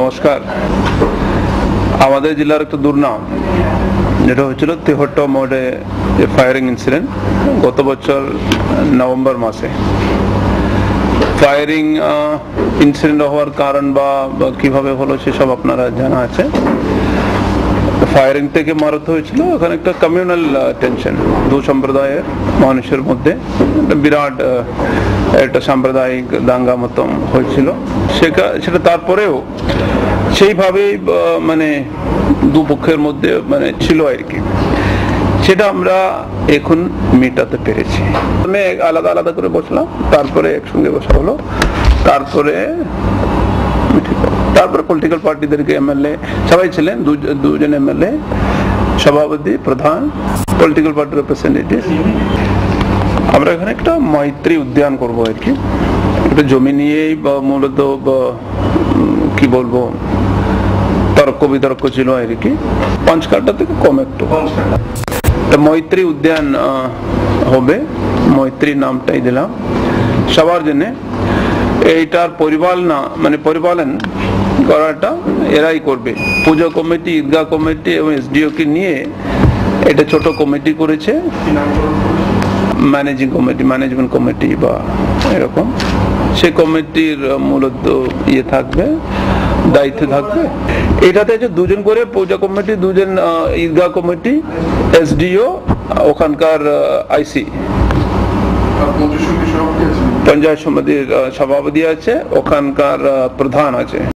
নমস্কার। আমাদের জেলার একটা দুর্নাম যেটা হয়েছিল তেহট্টা মোড়ে ফায়ারিং ইনসিডেন্ট গত বছর নভেম্বর মাসে। ফায়ারিং ইনসিডেন্ট হওয়ার কারণ বা কিভাবে হলো সেসব আপনারা জানা আছে। ফায়ারিং থেকে মারতে হয়েছিল, ওখানে একটা কমিউনাল টেনশন, দু সম্প্রদায়ের মানুষের মধ্যে বিরাট একটা সাম্প্রদায়িক দাঙ্গা মতন হয়েছিল। সেটা তারপরেও সেইভাবেই মানে দুপক্ষের মধ্যে মানে ছিল আর কি। সেটা আমরা এখন মেটাতে পেরেছি। আমি আলাদা আলাদা করে বসলাম, তারপরে একসঙ্গে বসা হলো, তারপরে পলিটিক্যাল পার্টিদেরকে এমএলএ সবাই ছিলেন, দুজন এমএলএ, সভাপতি, প্রধান, পলিটিক্যাল পার্টি রিপ্রেজেন্টেটিভ। আমরা এখানে একটা মৈত্রী উদ্যান করবো আর কি। একটা জমি নিয়েই মূলত কি বলবো তর্ক বিতর্ক ছিল আর কি, 5 কাঠা থেকে কম একটু। মৈত্রী উদ্যান হবে, মৈত্রী নামটাই দিলাম সবার জন্য। এইটার পরিপালন করাটা এরাই করবে। পুজো কমিটি, ঈদগাহ কমিটি এবং এসডিও কে নিয়ে এটা ছোট কমিটি করেছে, ম্যানেজমেন্ট কমিটি বা এরকম। সেই কমিটির মূলত থাকবে, দায়িত্ব থাকবে। এটাতে যে দুজন করে পূজা কমিটি, দুজন ঈদগাহ কমিটি, এসডিও, ওখানকার আইসি, পঞ্চায়েত সমিতির সভাপতি আছে, ওখানকার প্রধান আছে।